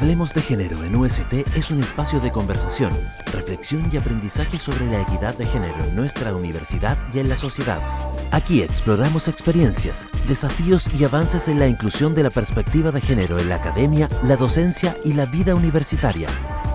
Hablemos de Género en UST es un espacio de conversación, reflexión y aprendizaje sobre la equidad de género en nuestra universidad y en la sociedad. Aquí exploramos experiencias, desafíos y avances en la inclusión de la perspectiva de género en la academia, la docencia y la vida universitaria.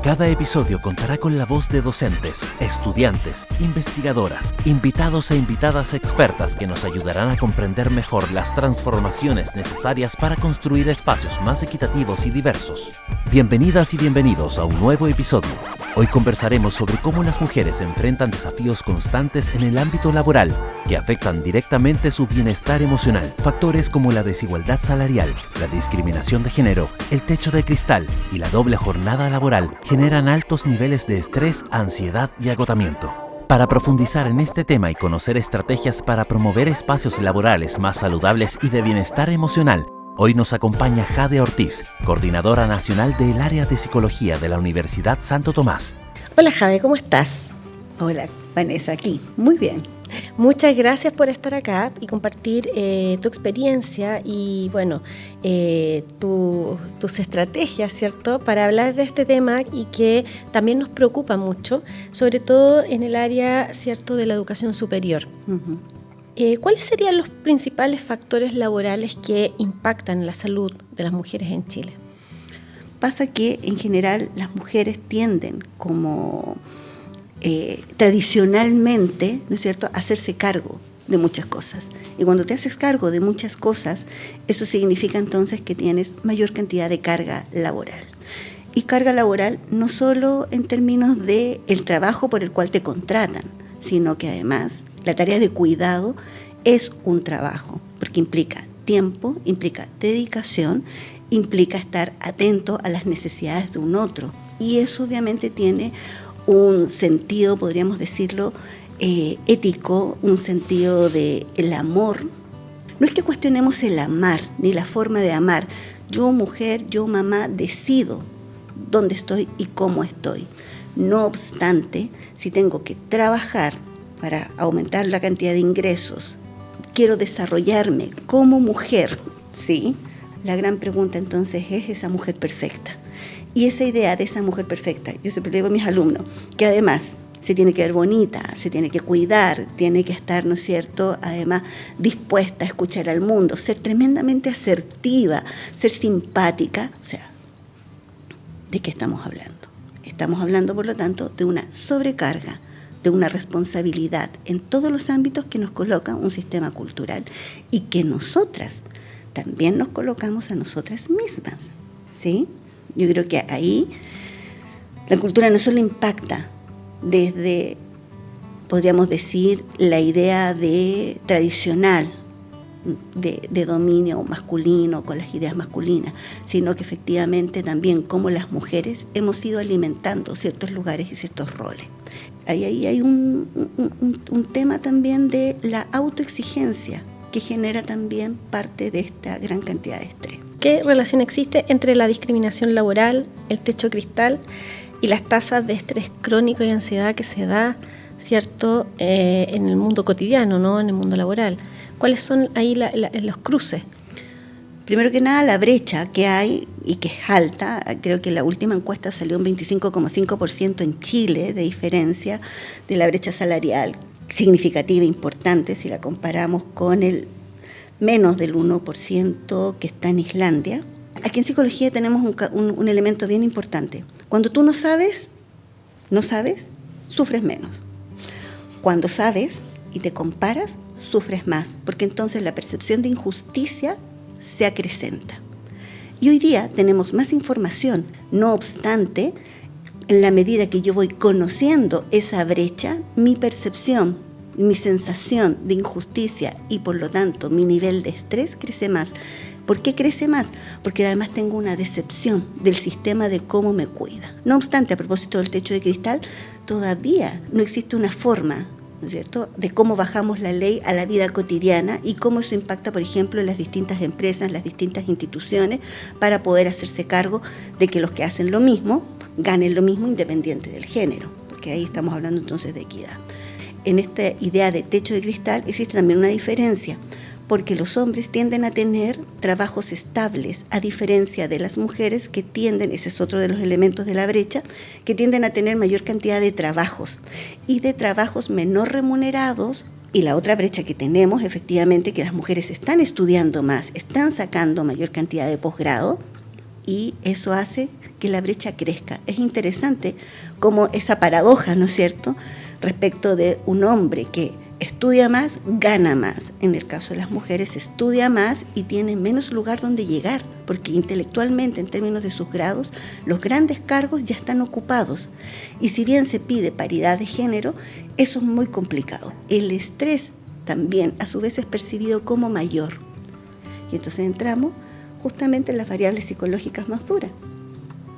Cada episodio contará con la voz de docentes, estudiantes, investigadoras, invitados e invitadas expertas que nos ayudarán a comprender mejor las transformaciones necesarias para construir espacios más equitativos y diversos. Bienvenidas y bienvenidos a un nuevo episodio. Hoy conversaremos sobre cómo las mujeres enfrentan desafíos constantes en el ámbito laboral que afectan directamente su bienestar emocional. Factores como la desigualdad salarial, la discriminación de género, el techo de cristal y la doble jornada laboral generan altos niveles de estrés, ansiedad y agotamiento. Para profundizar en este tema y conocer estrategias para promover espacios laborales más saludables y de bienestar emocional, hoy nos acompaña Jade Ortiz, coordinadora nacional del área de psicología de la Universidad Santo Tomás. Hola Jade, ¿cómo estás? Hola Vanessa, aquí, muy bien. Muchas gracias por estar acá y compartir tu experiencia y tus estrategias, ¿cierto? Para hablar de este tema y que también nos preocupa mucho, sobre todo en el área, ¿cierto?, de la educación superior. Uh-huh. ¿Cuáles serían los principales factores laborales que impactan la salud de las mujeres en Chile? Pasa que en general las mujeres tienden como tradicionalmente, ¿no es cierto?, a hacerse cargo de muchas cosas. Y cuando te haces cargo de muchas cosas, eso significa entonces que tienes mayor cantidad de carga laboral. Y carga laboral no solo en términos de el trabajo por el cual te contratan, sino que además la tarea de cuidado es un trabajo, porque implica tiempo, implica dedicación, implica estar atento a las necesidades de un otro. Y eso obviamente tiene un sentido, podríamos decirlo, ético, un sentido de el amor. No es que cuestionemos el amar, ni la forma de amar. Yo mujer, yo mamá, decido dónde estoy y cómo estoy. No obstante, si tengo que trabajar para aumentar la cantidad de ingresos, quiero desarrollarme como mujer, ¿sí? La gran pregunta entonces es esa mujer perfecta. Y esa idea de esa mujer perfecta, yo siempre le digo a mis alumnos, que además se tiene que ver bonita, se tiene que cuidar, tiene que estar, ¿no es cierto?, además dispuesta a escuchar al mundo, ser tremendamente asertiva, ser simpática. O sea, ¿de qué estamos hablando? Estamos hablando, por lo tanto, de una sobrecarga, de una responsabilidad en todos los ámbitos que nos coloca un sistema cultural y que nosotras también nos colocamos a nosotras mismas, ¿sí? Yo creo que ahí la cultura no solo impacta desde, podríamos decir, la idea de tradicional de dominio masculino con las ideas masculinas, sino que efectivamente también como las mujeres hemos ido alimentando ciertos lugares y ciertos roles. Ahí hay un tema también de la autoexigencia que genera también parte de esta gran cantidad de estrés. ¿Qué relación existe entre la discriminación laboral, el techo cristal y las tasas de estrés crónico y ansiedad que se da, ¿cierto?, en el mundo cotidiano, ¿no?, en el mundo laboral? ¿Cuáles son ahí los cruces? Primero que nada, la brecha que hay y que es alta. Creo que la última encuesta salió un 25,5% en Chile de diferencia de la brecha salarial, significativa, importante, si la comparamos con el menos del 1% que está en Islandia. Aquí en psicología tenemos un elemento bien importante. Cuando tú no sabes, sufres menos. Cuando sabes y te comparas, sufres más, porque entonces la percepción de injusticia se acrecenta. Y hoy día tenemos más información, no obstante, en la medida que yo voy conociendo esa brecha, mi percepción, mi sensación de injusticia y por lo tanto mi nivel de estrés crece más. ¿Por qué crece más? Porque además tengo una decepción del sistema de cómo me cuida. No obstante, a propósito del techo de cristal, todavía no existe una forma, ¿no es cierto?, de cómo bajamos la ley a la vida cotidiana y cómo eso impacta, por ejemplo, en las distintas empresas, las distintas instituciones, para poder hacerse cargo de que los que hacen lo mismo ganen lo mismo independiente del género, porque ahí estamos hablando entonces de equidad. En esta idea de techo de cristal existe también una diferencia, porque los hombres tienden a tener trabajos estables, a diferencia de las mujeres que tienden, ese es otro de los elementos de la brecha, que tienden a tener mayor cantidad de trabajos y de trabajos menor remunerados. Y la otra brecha que tenemos, efectivamente, que las mujeres están estudiando más, están sacando mayor cantidad de posgrado, y eso hace que la brecha crezca. Es interesante como esa paradoja, ¿no es cierto?, respecto de un hombre que estudia más, gana más. En el caso de las mujeres, estudia más y tiene menos lugar donde llegar, porque intelectualmente, en términos de sus grados, los grandes cargos ya están ocupados. Y si bien se pide paridad de género, eso es muy complicado. El estrés también, a su vez, es percibido como mayor. Y entonces entramos justamente en las variables psicológicas más duras.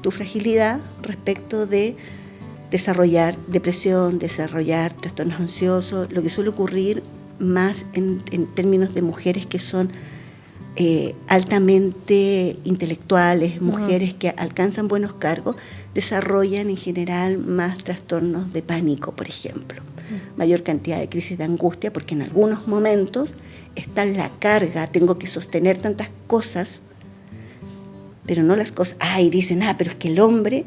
Tu fragilidad respecto de desarrollar depresión, desarrollar trastornos ansiosos, lo que suele ocurrir más en términos de mujeres que son altamente intelectuales, mujeres que alcanzan buenos cargos, desarrollan en general más trastornos de pánico, por ejemplo. Mayor cantidad de crisis de angustia, porque en algunos momentos está la carga, tengo que sostener tantas cosas, pero no las cosas, dicen, pero es que el hombre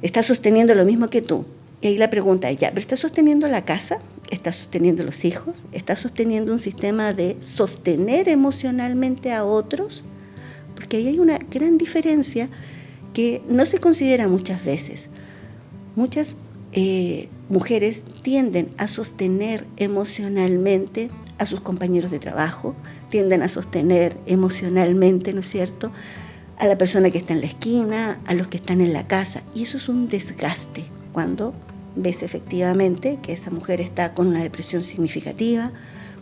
está sosteniendo lo mismo que tú. Y ahí la pregunta es, ¿pero está sosteniendo la casa? ¿Está sosteniendo los hijos? ¿Está sosteniendo un sistema de sostener emocionalmente a otros? Porque ahí hay una gran diferencia que no se considera muchas veces. Muchas mujeres tienden a sostener emocionalmente a sus compañeros de trabajo, tienden a sostener emocionalmente, ¿no es cierto?, a la persona que está en la esquina, a los que están en la casa. Y eso es un desgaste cuando ves efectivamente que esa mujer está con una depresión significativa,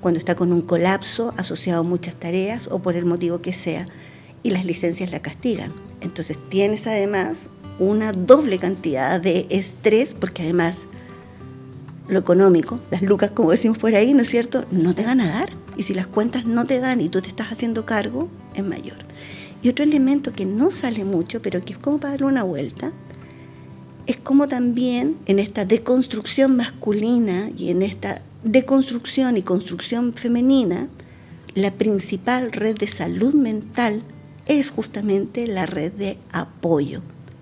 cuando está con un colapso asociado a muchas tareas o por el motivo que sea, y las licencias la castigan. Entonces tienes además una doble cantidad de estrés, porque además lo económico, las lucas como decimos por ahí, ¿no es cierto?, no te van a dar. Y si las cuentas no te dan y tú te estás haciendo cargo, es mayor. Y otro elemento que no sale mucho, pero que es como para darle una vuelta, es como también en esta deconstrucción masculina y en esta deconstrucción y construcción femenina, la principal red de salud mental es justamente la red de apoyo.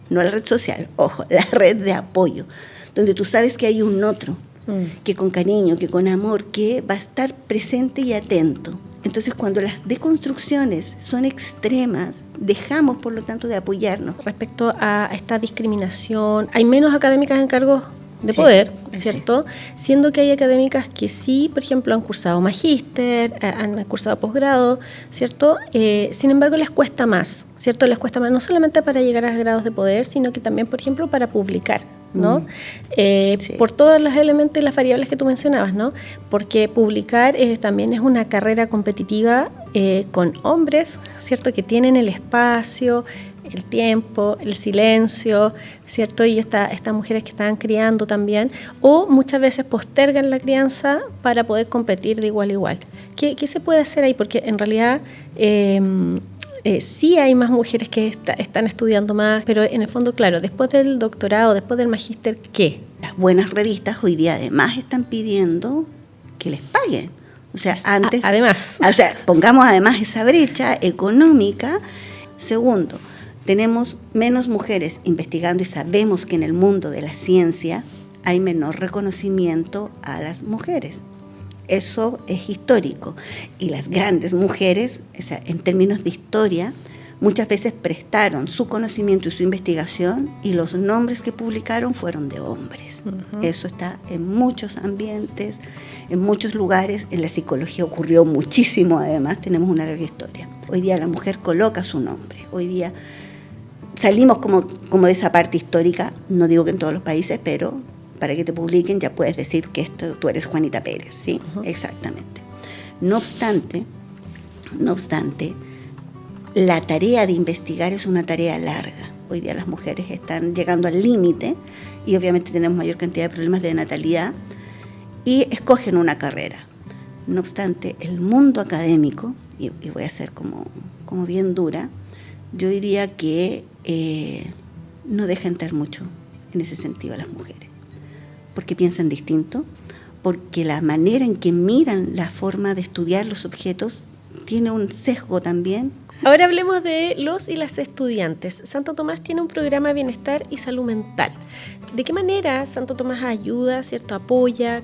No la red social, ojo, la red de apoyo, donde tú sabes que hay un otro, que con cariño, que con amor, que va a estar presente y atento. Entonces, cuando las deconstrucciones son extremas, dejamos, por lo tanto, de apoyarnos. Respecto a esta discriminación, hay menos académicas en cargos de poder, ¿cierto? Sí. Siendo que hay académicas que sí, por ejemplo, han cursado magíster, han cursado posgrado, ¿cierto? Sin embargo, les cuesta más, ¿cierto? Les cuesta más no solamente para llegar a grados de poder, sino que también, por ejemplo, para publicar, ¿no? Por todos los elementos y las variables que tú mencionabas, ¿no? Porque publicar también es una carrera competitiva con hombres, ¿cierto? Que tienen el espacio, el tiempo, el silencio, ¿cierto? Y estas mujeres que están criando también, o muchas veces postergan la crianza para poder competir de igual a igual. ¿Qué se puede hacer ahí? Porque en realidad sí hay más mujeres que están estudiando más, pero en el fondo, claro, después del doctorado, después del magíster, ¿qué? Las buenas revistas hoy día además están pidiendo que les paguen. O sea, antes... Además. O sea, pongamos además esa brecha económica. Segundo, tenemos menos mujeres investigando y sabemos que en el mundo de la ciencia hay menor reconocimiento a las mujeres. Eso es histórico. Y las grandes mujeres, o sea, en términos de historia, muchas veces prestaron su conocimiento y su investigación y los nombres que publicaron fueron de hombres. Uh-huh. Eso está en muchos ambientes, en muchos lugares. En la psicología ocurrió muchísimo, además, tenemos una larga historia. Hoy día la mujer coloca su nombre. Hoy día salimos como de esa parte histórica, no digo que en todos los países, pero para que te publiquen ya puedes decir que tú eres Juanita Pérez, ¿sí? Uh-huh. Exactamente. No obstante, la tarea de investigar es una tarea larga. Hoy día las mujeres están llegando al límite y obviamente tenemos mayor cantidad de problemas de natalidad y escogen una carrera. No obstante, el mundo académico, y voy a ser como bien dura, yo diría que no deja entrar mucho en ese sentido a las mujeres, porque piensan distinto, porque la manera en que miran la forma de estudiar los objetos tiene un sesgo también. Ahora hablemos de los y las estudiantes. Santo Tomás tiene un programa de bienestar y salud mental. ¿De qué manera Santo Tomás ayuda, ¿cierto? Apoya,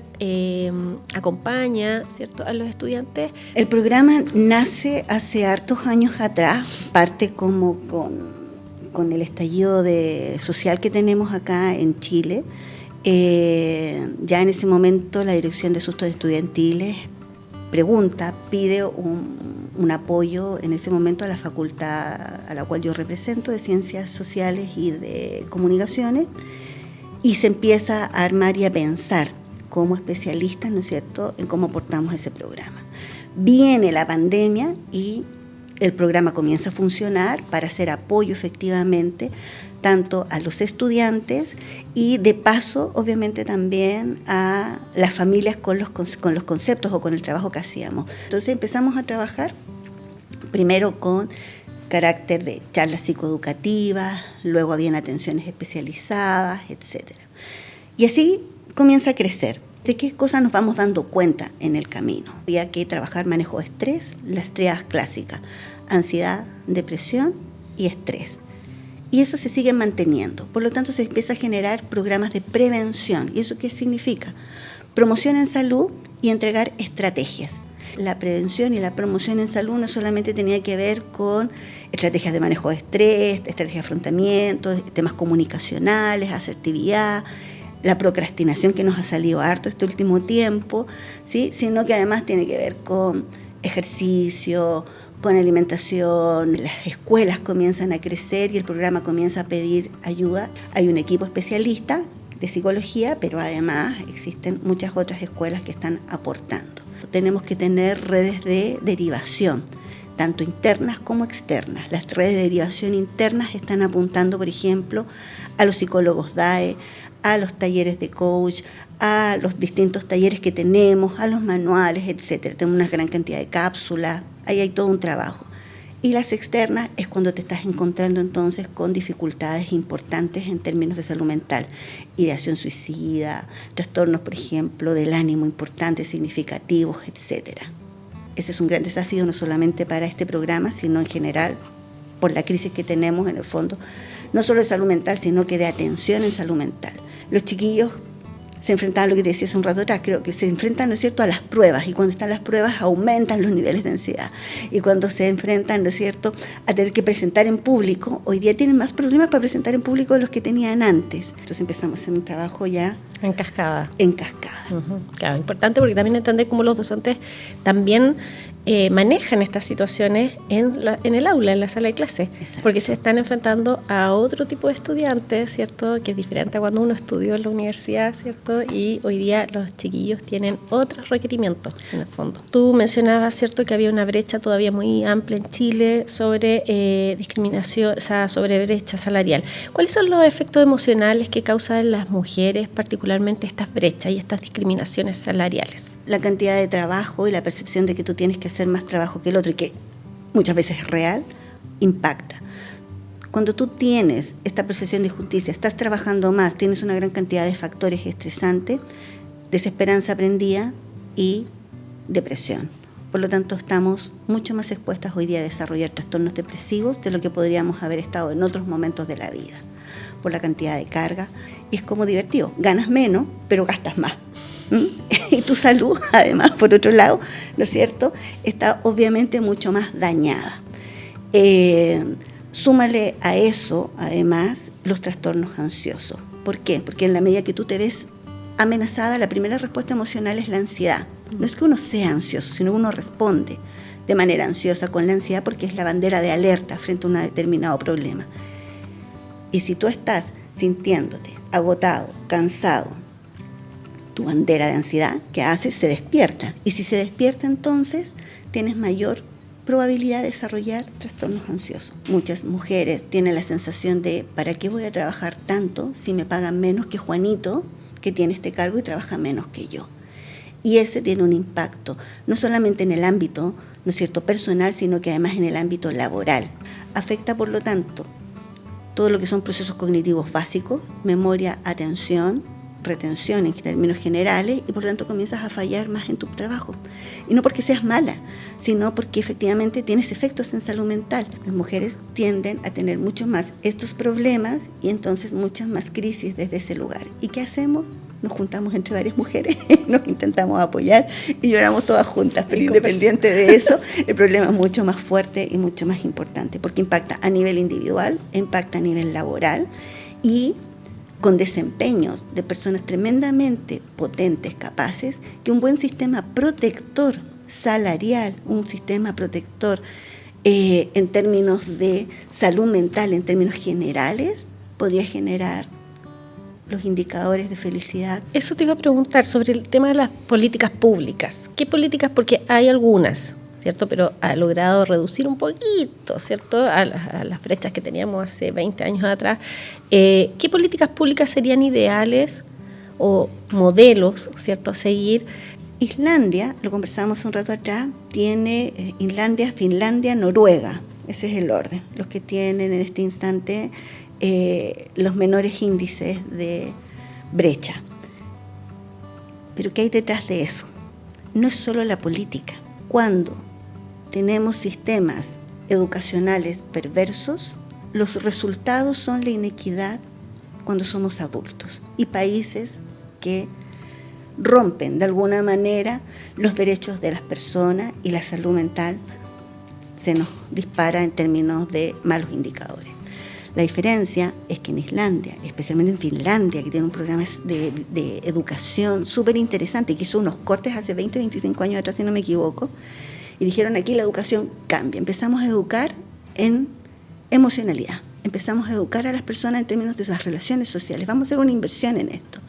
acompaña, ¿cierto? A los estudiantes? El programa nace hace hartos años atrás, parte como con el estallido social que tenemos acá en Chile. Ya en ese momento la Dirección de Asuntos Estudiantiles pide un apoyo en ese momento a la facultad a la cual yo represento, de Ciencias Sociales y de Comunicaciones, y se empieza a armar y a pensar como especialistas, ¿no es cierto?, en cómo aportamos ese programa. Viene la pandemia y el programa comienza a funcionar para hacer apoyo efectivamente tanto a los estudiantes y de paso obviamente también a las familias con los conceptos o con el trabajo que hacíamos. Entonces empezamos a trabajar primero con carácter de charlas psicoeducativas, luego habían atenciones especializadas, etc. Y así comienza a crecer. ¿De qué cosas nos vamos dando cuenta en el camino? Había que trabajar manejo de estrés, las tríadas clásicas, ansiedad, depresión y estrés. Y eso se sigue manteniendo. Por lo tanto, se empieza a generar programas de prevención. ¿Y eso qué significa? Promoción en salud y entregar estrategias. La prevención y la promoción en salud no solamente tenía que ver con estrategias de manejo de estrés, estrategias de afrontamiento, temas comunicacionales, asertividad, la procrastinación que nos ha salido harto este último tiempo, ¿sí? Sino que además tiene que ver con ejercicio, con alimentación. Las escuelas comienzan a crecer y el programa comienza a pedir ayuda. Hay un equipo especialista de psicología, pero además existen muchas otras escuelas que están aportando. Tenemos que tener redes de derivación, tanto internas como externas. Las redes de derivación internas están apuntando, por ejemplo, a los psicólogos DAE, a los talleres de coach, a los distintos talleres que tenemos, a los manuales, etc. Tenemos una gran cantidad de cápsulas, ahí hay todo un trabajo. Y las externas es cuando te estás encontrando entonces con dificultades importantes en términos de salud mental, ideación suicida, trastornos, por ejemplo, del ánimo importantes, significativos, etc. Ese es un gran desafío no solamente para este programa, sino en general por la crisis que tenemos en el fondo, no solo de salud mental, sino que de atención en salud mental. Los chiquillos se enfrentan a lo que te decía hace un rato atrás, creo que se enfrentan, ¿no es cierto?, a las pruebas, y cuando están las pruebas aumentan los niveles de ansiedad, y cuando se enfrentan, ¿no es cierto?, a tener que presentar en público, hoy día tienen más problemas para presentar en público de los que tenían antes. Entonces empezamos a hacer un trabajo ya en cascada. Claro, importante porque también entender cómo los docentes también manejan estas situaciones en el aula, en la sala de clase. Exacto. Porque se están enfrentando a otro tipo de estudiantes, ¿cierto?, que es diferente a cuando uno estudió en la universidad, ¿cierto?, y hoy día los chiquillos tienen otros requerimientos en el fondo. Tú mencionabas, ¿cierto?, que había una brecha todavía muy amplia en Chile sobre discriminación, o sea, sobre brecha salarial. ¿Cuáles son los efectos emocionales que causan en las mujeres, particularmente estas brechas y estas discriminaciones salariales? La cantidad de trabajo y la percepción de que tú tienes que hacer más trabajo que el otro y que muchas veces es real, impacta. Cuando tú tienes esta percepción de injusticia, estás trabajando más, tienes una gran cantidad de factores estresantes, desesperanza aprendida y depresión. Por lo tanto, estamos mucho más expuestas hoy día a desarrollar trastornos depresivos de lo que podríamos haber estado en otros momentos de la vida, por la cantidad de carga. Y es como divertido, ganas menos, pero gastas más. Y tu salud, además, por otro lado, ¿no es cierto?, está obviamente mucho más dañada. Súmale a eso, además, los trastornos ansiosos. ¿Por qué? Porque en la medida que tú te ves amenazada, la primera respuesta emocional es la ansiedad. No es que uno sea ansioso, sino que uno responde de manera ansiosa con la ansiedad porque es la bandera de alerta frente a un determinado problema. Y si tú estás sintiéndote agotado, cansado, tu bandera de ansiedad, ¿qué hace? Se despierta. Y si se despierta, entonces tienes mayor probabilidad de desarrollar trastornos ansiosos. Muchas mujeres tienen la sensación de ¿para qué voy a trabajar tanto si me pagan menos que Juanito, que tiene este cargo y trabaja menos que yo? Y ese tiene un impacto, no solamente en el ámbito, ¿no es cierto?, personal, sino que además en el ámbito laboral. Afecta, por lo tanto, todo lo que son procesos cognitivos básicos, memoria, atención, retención en términos generales y por lo tanto comienzas a fallar más en tu trabajo. Y no porque seas mala, sino porque efectivamente tienes efectos en salud mental. Las mujeres tienden a tener mucho más estos problemas y entonces muchas más crisis desde ese lugar. ¿Y qué hacemos? Nos juntamos entre varias mujeres, nos intentamos apoyar y lloramos todas juntas, pero independiente de eso, el problema es mucho más fuerte y mucho más importante, porque impacta a nivel individual, impacta a nivel laboral y con desempeños de personas tremendamente potentes, capaces, que un buen sistema protector salarial, un sistema protector en términos de salud mental, en términos generales, podría generar los indicadores de felicidad. Eso te iba a preguntar sobre el tema de las políticas públicas. ¿Qué políticas? Porque hay algunas, ¿cierto? Pero ha logrado reducir un poquito, ¿cierto? A las brechas que teníamos hace 20 años atrás. ¿Qué políticas públicas serían ideales o modelos, ¿cierto?, a seguir? Islandia, lo conversábamos un rato atrás, tiene Islandia, Finlandia, Noruega. Ese es el orden. Los que tienen en este instante los menores índices de brecha. Pero ¿qué hay detrás de eso? No es solo la política. Cuando tenemos sistemas educacionales perversos, los resultados son la inequidad cuando somos adultos y países que rompen de alguna manera los derechos de las personas y la salud mental se nos dispara en términos de malos indicadores. La diferencia es que en Islandia, especialmente en Finlandia, que tiene un programa de educación súper interesante, que hizo unos cortes hace 20, 25 años atrás, si no me equivoco, y dijeron aquí la educación cambia. Empezamos a educar en emocionalidad, empezamos a educar a las personas en términos de sus relaciones sociales. Vamos a hacer una inversión en esto.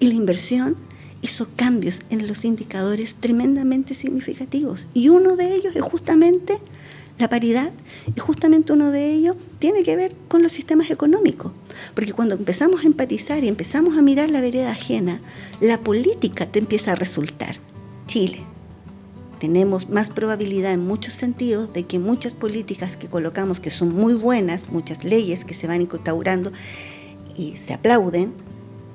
Y la inversión hizo cambios en los indicadores tremendamente significativos. Y uno de ellos es justamente la paridad, y justamente uno de ellos tiene que ver con los sistemas económicos, porque cuando empezamos a empatizar y empezamos a mirar la vereda ajena, la política te empieza a resultar. Chile, tenemos más probabilidad en muchos sentidos de que muchas políticas que colocamos, que son muy buenas, muchas leyes que se van instaurando y se aplauden,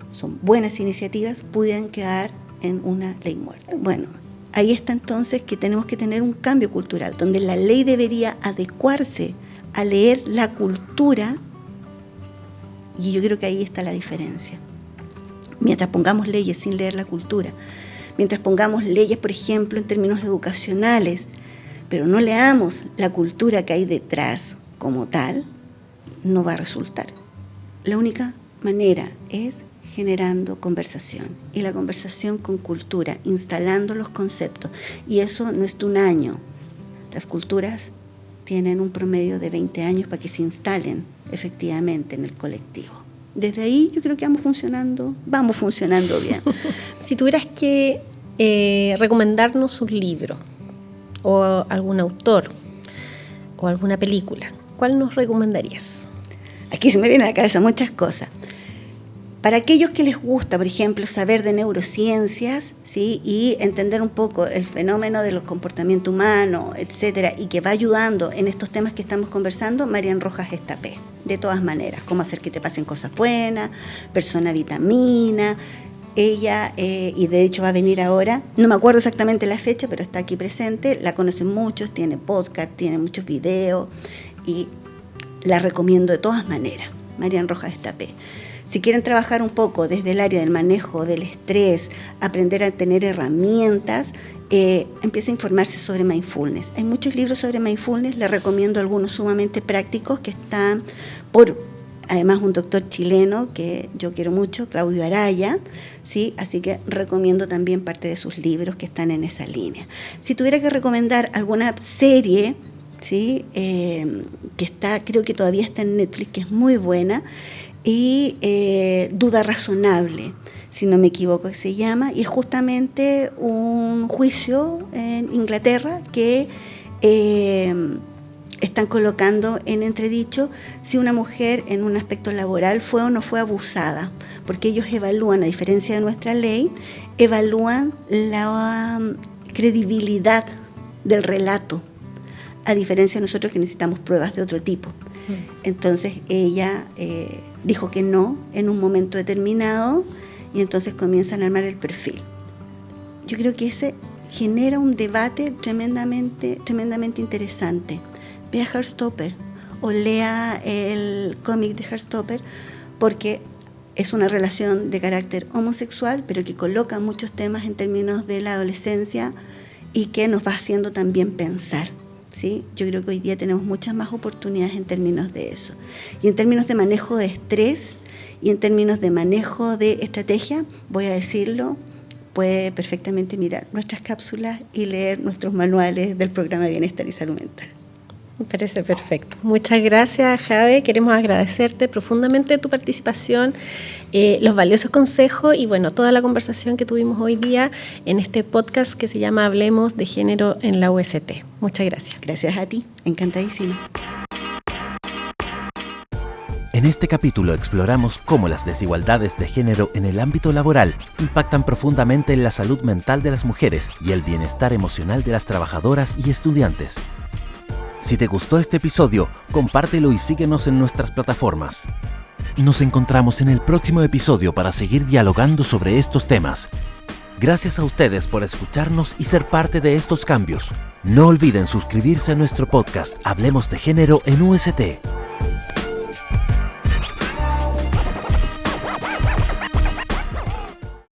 son buenas iniciativas, pudieran quedar en una ley muerta. Bueno, ahí está entonces que tenemos que tener un cambio cultural, donde la ley debería adecuarse a leer la cultura, y yo creo que ahí está la diferencia. Mientras pongamos leyes sin leer la cultura, mientras pongamos leyes, por ejemplo, en términos educacionales, pero no leamos la cultura que hay detrás como tal, no va a resultar. La única manera es generando conversación, y la conversación con cultura, instalando los conceptos, y eso no es de un año. Las culturas tienen un promedio de 20 años para que se instalen efectivamente en el colectivo. Desde ahí yo creo que vamos funcionando bien. Si tuvieras que recomendarnos un libro, o algún autor, o alguna película, ¿cuál nos recomendarías? Aquí se me vienen a la cabeza muchas cosas. Para aquellos que les gusta, por ejemplo, saber de neurociencias, ¿sí?, y entender un poco el fenómeno de los comportamientos humanos, etcétera, y que va ayudando en estos temas que estamos conversando, Marian Rojas Estapé, de todas maneras, cómo hacer que te pasen cosas buenas, persona vitamina. Ella, y de hecho va a venir ahora, no me acuerdo exactamente la fecha, pero está aquí presente, la conocen muchos, tiene podcast, tiene muchos videos, y la recomiendo de todas maneras, Marian Rojas Estapé. Si quieren trabajar un poco desde el área del manejo del estrés, aprender a tener herramientas, empieza a informarse sobre mindfulness. Hay muchos libros sobre mindfulness, les recomiendo algunos sumamente prácticos que están por, además, un doctor chileno que yo quiero mucho, Claudio Araya, ¿sí? Así que recomiendo también parte de sus libros que están en esa línea. Si tuviera que recomendar alguna serie, ¿sí?, que está, creo que todavía está en Netflix, que es muy buena, y Duda Razonable, si no me equivoco que se llama, y es justamente un juicio en Inglaterra que están colocando en entredicho si una mujer en un aspecto laboral fue o no fue abusada, porque ellos evalúan, a diferencia de nuestra ley, evalúan la credibilidad del relato, a diferencia de nosotros que necesitamos pruebas de otro tipo. Entonces ella dijo que no en un momento determinado, y entonces comienzan a armar el perfil. Yo creo que ese genera un debate tremendamente interesante. Vea Heartstopper o lea el cómic de Heartstopper, porque es una relación de carácter homosexual, pero que coloca muchos temas en términos de la adolescencia y que nos va haciendo también pensar, ¿sí? Yo creo que hoy día tenemos muchas más oportunidades en términos de eso. Y en términos de manejo de estrés y en términos de manejo de estrategia, voy a decirlo, puede perfectamente mirar nuestras cápsulas y leer nuestros manuales del programa de Bienestar y Salud Mental. Me parece perfecto. Muchas gracias, Jade. Queremos agradecerte profundamente tu participación, los valiosos consejos y bueno, toda la conversación que tuvimos hoy día en este podcast que se llama Hablemos de Género en la UST. Muchas gracias. Gracias a ti, encantadísima. En este capítulo exploramos cómo las desigualdades de género en el ámbito laboral impactan profundamente en la salud mental de las mujeres y el bienestar emocional de las trabajadoras y estudiantes. Si te gustó este episodio, compártelo y síguenos en nuestras plataformas. Nos encontramos en el próximo episodio para seguir dialogando sobre estos temas. Gracias a ustedes por escucharnos y ser parte de estos cambios. No olviden suscribirse a nuestro podcast Hablemos de Género en UST.